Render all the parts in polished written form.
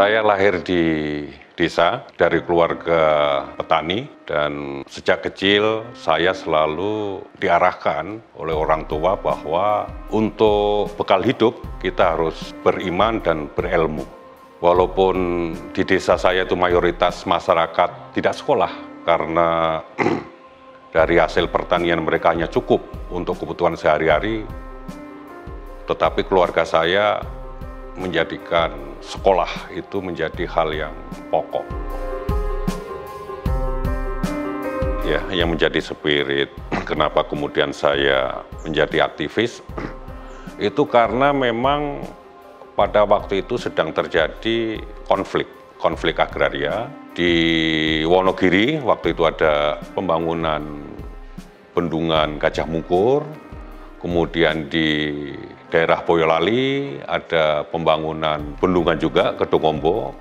Saya lahir di desa dari keluarga petani dan sejak kecil saya selalu diarahkan oleh orang tua bahwa untuk bekal hidup kita harus beriman dan berilmu. Walaupun di desa saya itu mayoritas masyarakat tidak sekolah karena dari hasil pertanian mereka hanya cukup untuk kebutuhan sehari-hari, tetapi keluarga saya menjadikan sekolah itu menjadi hal yang pokok. Ya, yang menjadi spirit kenapa kemudian saya menjadi aktivis itu karena memang pada waktu itu sedang terjadi konflik agraria di Wonogiri. Waktu itu ada pembangunan bendungan Gajah Mungkur, kemudian di daerah Boyolali ada pembangunan bendungan juga Kedungombo,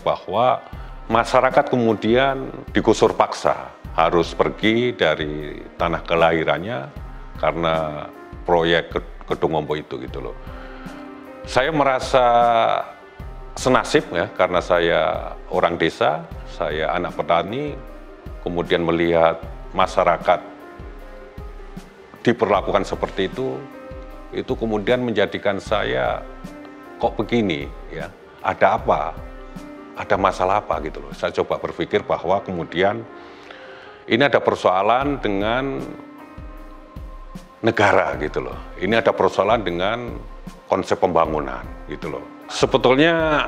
bahwa masyarakat kemudian digusur paksa harus pergi dari tanah kelahirannya karena proyek Kedungombo itu gitu loh. Saya merasa senasib ya karena saya orang desa, saya anak petani, kemudian melihat masyarakat diperlakukan seperti itu kemudian menjadikan saya kok begini ya, ada apa, ada masalah apa gitu loh. Saya coba berpikir bahwa kemudian ini ada persoalan dengan negara gitu loh, ini ada persoalan dengan konsep pembangunan gitu loh. Sebetulnya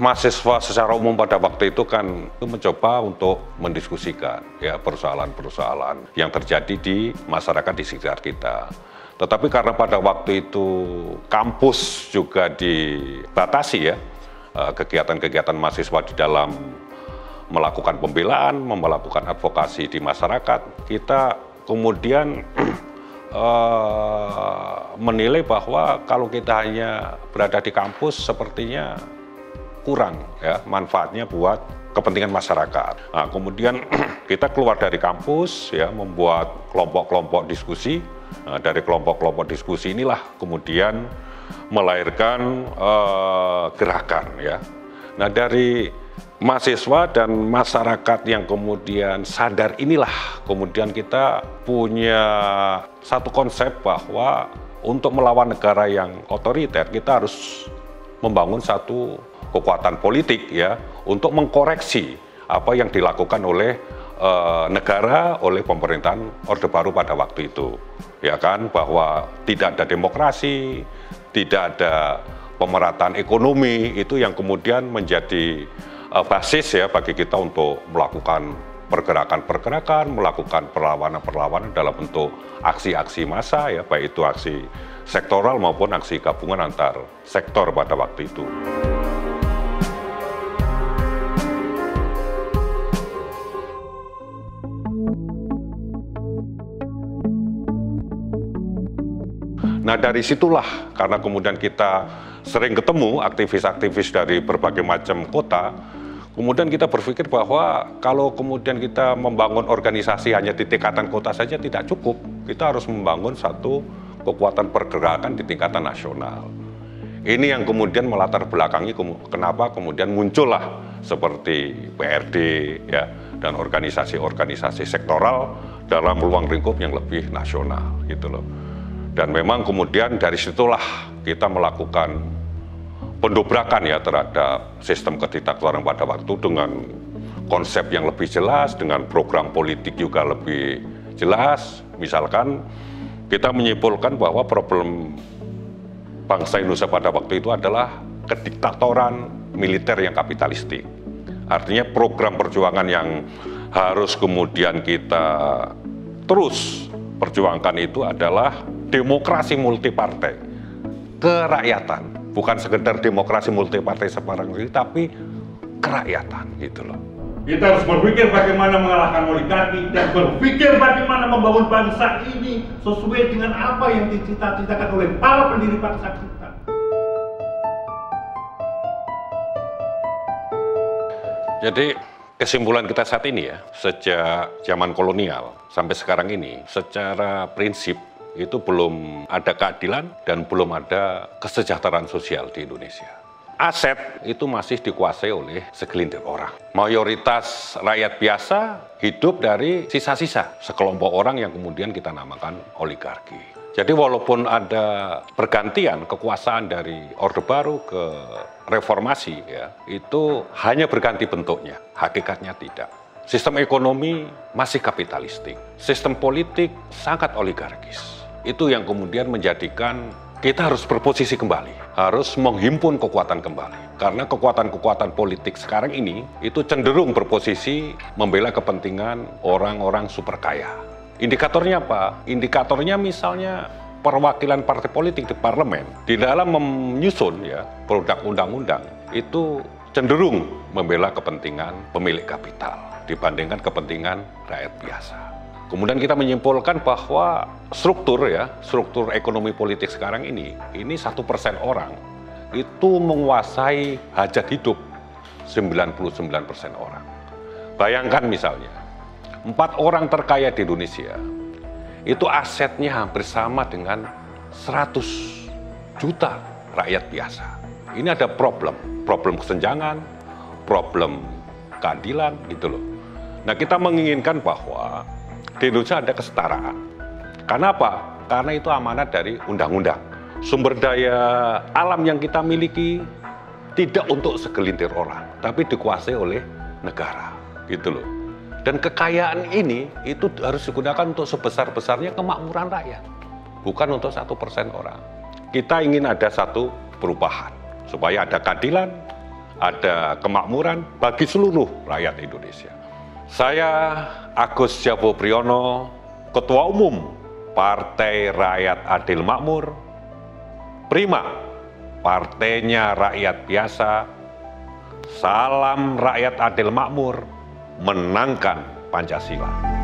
mahasiswa secara umum pada waktu itu kan mencoba untuk mendiskusikan ya persoalan-persoalan yang terjadi di masyarakat di sekitar kita. Tetapi karena pada waktu itu kampus juga dibatasi ya, kegiatan-kegiatan mahasiswa di dalam melakukan pembelaan, melakukan advokasi di masyarakat, kita kemudian menilai bahwa kalau kita hanya berada di kampus sepertinya kurang ya manfaatnya buat kepentingan masyarakat. Nah, kemudian kita keluar dari kampus ya, membuat kelompok-kelompok diskusi. Nah, dari kelompok-kelompok diskusi inilah kemudian melahirkan gerakan ya. Nah, dari mahasiswa dan masyarakat yang kemudian sadar inilah kemudian kita punya satu konsep bahwa untuk melawan negara yang otoriter kita harus membangun satu kekuatan politik ya untuk mengkoreksi apa yang dilakukan oleh negara, oleh pemerintahan Orde Baru pada waktu itu ya kan, bahwa tidak ada demokrasi, tidak ada pemerataan ekonomi, itu yang kemudian menjadi basis ya bagi kita untuk melakukan pergerakan-pergerakan, melakukan perlawanan-perlawanan dalam bentuk aksi-aksi massa ya, baik itu aksi sektoral maupun aksi gabungan antar sektor pada waktu itu. Nah dari situlah karena kemudian kita sering ketemu aktivis-aktivis dari berbagai macam kota, kemudian kita berpikir bahwa kalau kemudian kita membangun organisasi hanya di tingkatan kota saja tidak cukup, kita harus membangun satu kekuatan pergerakan di tingkatan nasional. Ini yang kemudian melatar belakangi kenapa kemudian muncullah seperti PRD ya, dan organisasi-organisasi sektoral dalam ruang lingkup yang lebih nasional gitu loh. Dan memang kemudian dari situlah kita melakukan pendobrakan ya terhadap sistem kediktatoran pada waktu dengan konsep yang lebih jelas, dengan program politik juga lebih jelas. Misalkan kita menyimpulkan bahwa problem bangsa Indonesia pada waktu itu adalah kediktatoran militer yang kapitalistik. Artinya program perjuangan yang harus kemudian kita terus perjuangkan itu adalah demokrasi multipartai, kerakyatan. Bukan sekedar demokrasi multipartai sekarang ini, tapi kerakyatan gitu loh. Kita harus berpikir bagaimana mengalahkan oligarki dan berpikir bagaimana membangun bangsa ini sesuai dengan apa yang dicita-citakan oleh para pendiri bangsa kita. Jadi kesimpulan kita saat ini ya, sejak zaman kolonial sampai sekarang ini, secara prinsip itu belum ada keadilan dan belum ada kesejahteraan sosial di Indonesia. aset itu masih dikuasai oleh segelintir orang. Mayoritas rakyat biasa hidup dari sisa-sisa sekelompok orang yang kemudian kita namakan oligarki. Jadi walaupun ada pergantian kekuasaan dari Orde Baru ke reformasi, ya, itu hanya berganti bentuknya, hakikatnya tidak. Sistem ekonomi masih kapitalistik, sistem politik sangat oligarkis. Itu yang kemudian menjadikan kita harus berposisi kembali, harus menghimpun kekuatan kembali. Karena kekuatan-kekuatan politik sekarang ini itu cenderung berposisi membela kepentingan orang-orang super kaya. Indikatornya apa? Indikatornya misalnya perwakilan partai politik di parlemen di dalam menyusun ya produk undang-undang itu cenderung membela kepentingan pemilik kapital dibandingkan kepentingan rakyat biasa. Kemudian kita menyimpulkan bahwa struktur ekonomi politik sekarang ini 1% orang itu menguasai hajat hidup 99% orang. Bayangkan misalnya, 4 orang terkaya di Indonesia, itu asetnya hampir sama dengan 100 juta rakyat biasa. Ini ada problem kesenjangan, problem keadilan gitu loh. Nah, kita menginginkan bahwa di Indonesia ada kesetaraan. Karena apa? Karena itu amanat dari undang-undang. Sumber daya alam yang kita miliki tidak untuk segelintir orang, tapi dikuasai oleh negara, gitu loh. Dan kekayaan ini itu harus digunakan untuk sebesar-besarnya kemakmuran rakyat, bukan untuk 1% orang. Kita ingin ada satu perubahan, supaya ada keadilan, ada kemakmuran bagi seluruh rakyat Indonesia. Saya Agus Jabo Priyono, Ketua Umum Partai Rakyat Adil Makmur, Prima, partainya rakyat biasa, salam rakyat adil makmur, menangkan Pancasila.